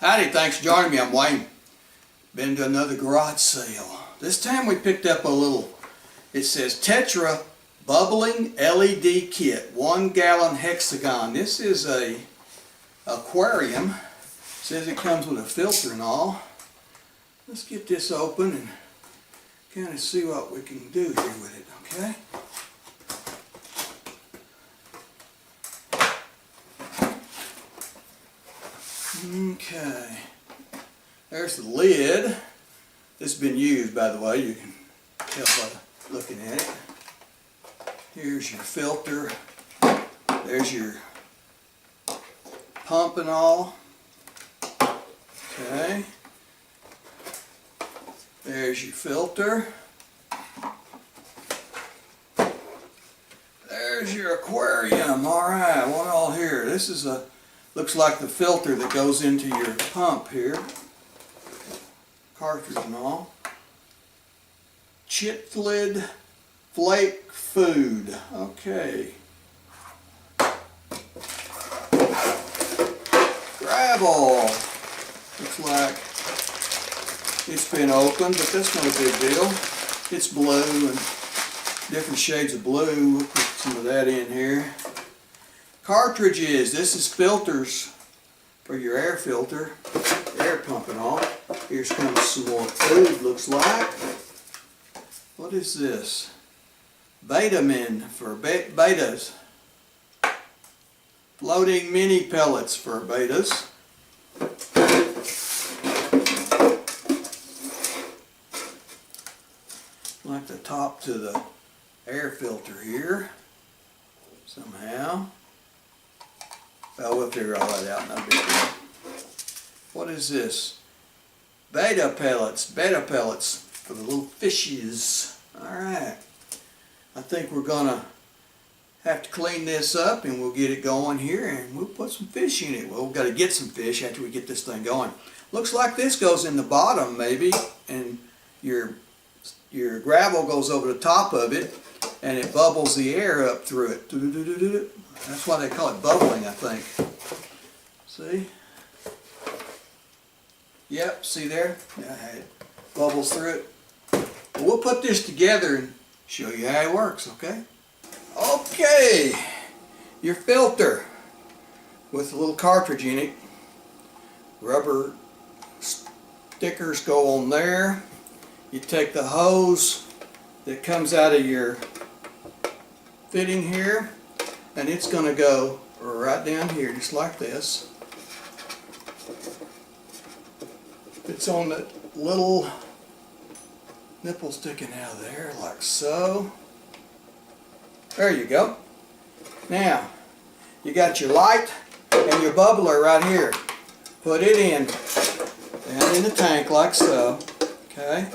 Howdy, thanks for joining me. I'm Wayne. Been to another garage sale. This time we picked up a little, it says Tetra bubbling LED kit, 1 gallon hexagon. This is a aquarium. It says it comes with a filter and all. Let's get this open and kind of see what we can do here with it, okay? Okay, there's the lid. This has been used, by the way, you can tell by looking at it. Here's your filter. There's your pump and all. Okay. There's your filter. There's your aquarium. Alright, what all here? This is a looks like the filter that goes into your pump here. Cartridge and all. Chitflid flake food. Okay. Gravel. Looks like it's been opened, but that's no big deal. It's blue and different shades of blue. We'll put some of that in here. Cartridges. This is filters for your air filter, air pump and all. Here's kind of some more food, looks like. What is this? Betamin for betas. Floating mini pellets for betas. Like the top to the air filter here somehow. Well, we'll figure all that out, no big deal. What is this? Betta pellets for the little fishes. Alright. I think we're gonna have to clean this up and we'll get it going here and we'll put some fish in it. Well, we've got to get some fish after we get this thing going. Looks like this goes in the bottom maybe, and your gravel goes over the top of it and it bubbles the air up through it. That's why they call it bubbling, I think. See? Yep, see there? It bubbles through it. But we'll put this together and show you how it works, okay? Okay, your filter with a little cartridge in it. Rubber stickers go on there. You take the hose that comes out of your fitting here, and it's going to go right down here just like this. It's on the little nipple sticking out of there like so. There you go. Now you got your light and your bubbler right here. Put it in down in the tank like so. Okay.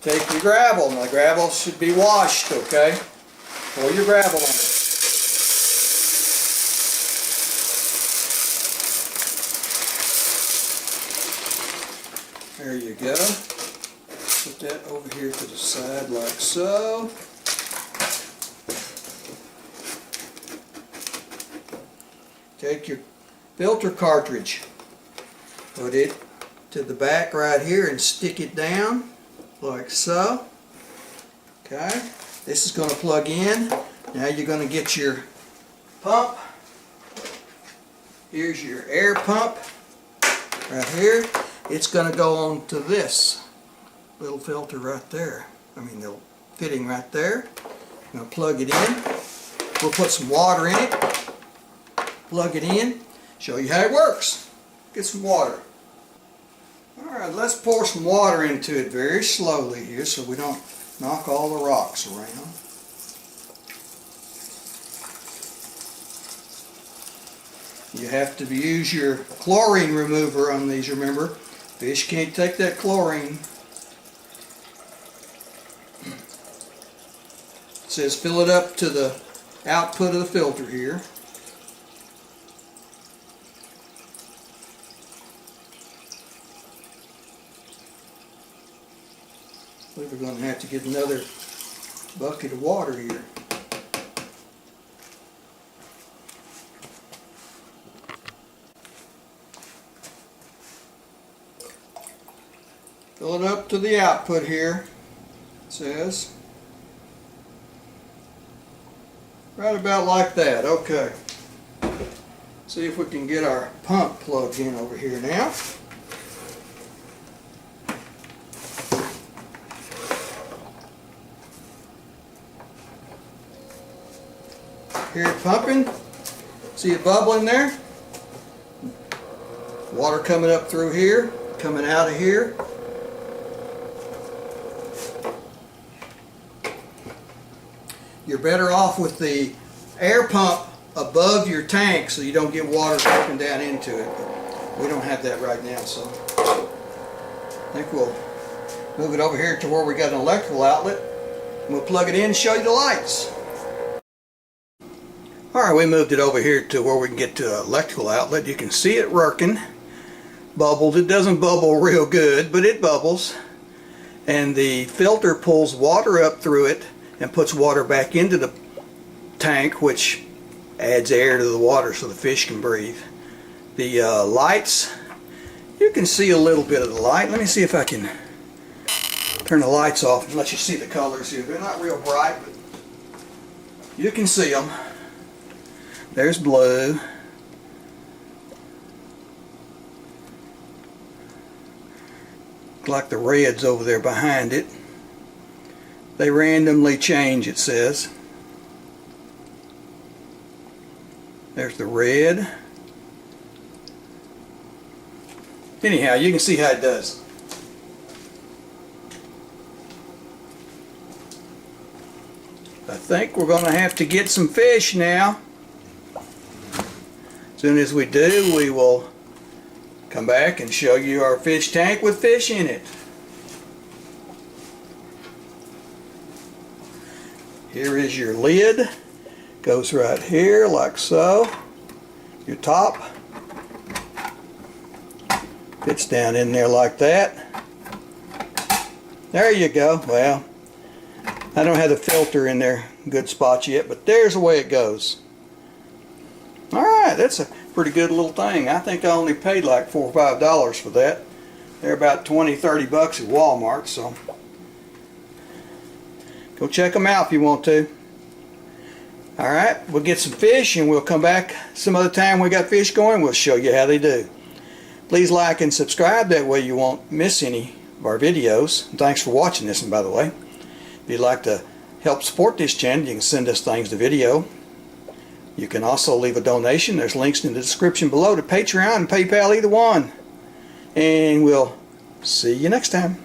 Take your gravel. Now the gravel should be washed, okay? Pour your gravel on it. There you go. Put that over here to the side like so. Take your filter cartridge. Put it to the back right here and stick it down like so. Okay. This is going to plug in. Now you're going to get your pump. Here's your air pump right here. It's going to go on to this little filter right there. I mean the fitting right there. I'm going to plug it in. We'll put some water in it. Plug it in. Show you how it works. Get some water. Alright, let's pour some water into it very slowly here so we don't knock all the rocks around. You have to use your chlorine remover on these, remember. Fish can't take that chlorine. It says fill it up to the output of the filter here. We're going to have to get another bucket of water here. Fill it up to the output here, it says. Right about like that, okay. See if we can get our pump plugged in over here now. Hear it pumping? See it bubbling there? Water coming up through here, coming out of here. You're better off with the air pump above your tank so you don't get water dripping down into it. But we don't have that right now, so I think we'll move it over here to where we got an electrical outlet. And we'll plug it in and show you the lights. Alright, we moved it over here to where we can get to an electrical outlet. You can see it working. Bubbled. It doesn't bubble real good, but it bubbles. And the filter pulls water up through it and puts water back into the tank, which adds air to the water so the fish can breathe. The lights, you can see a little bit of the light. Let me see if I can turn the lights off and let you see the colors here. They're not real bright, but you can see them. There's blue. Like the red's over there behind it. They randomly change, it says. There's the red. Anyhow, you can see how it does. I think we're going to have to get some fish now. As soon as we do, we will come back and show you our fish tank with fish in it. Here is your lid. Goes right here like so. Your top fits down in there like that. There you go. Well, I don't have the filter in there good spots yet, but there's the way it goes. Alright, that's a pretty good little thing. I think I only paid like $4 or $5 for that. They're about 20-30 bucks at Walmart, so go check them out if you want to. Alright, we'll get some fish and we'll come back some other time we got fish going. We'll show you how they do. Please like and subscribe, that way you won't miss any of our videos. And thanks for watching this one, by the way. If you'd like to help support this channel, you can send us things to video. You can also leave a donation. There's links in the description below to Patreon and PayPal, either one. And we'll see you next time.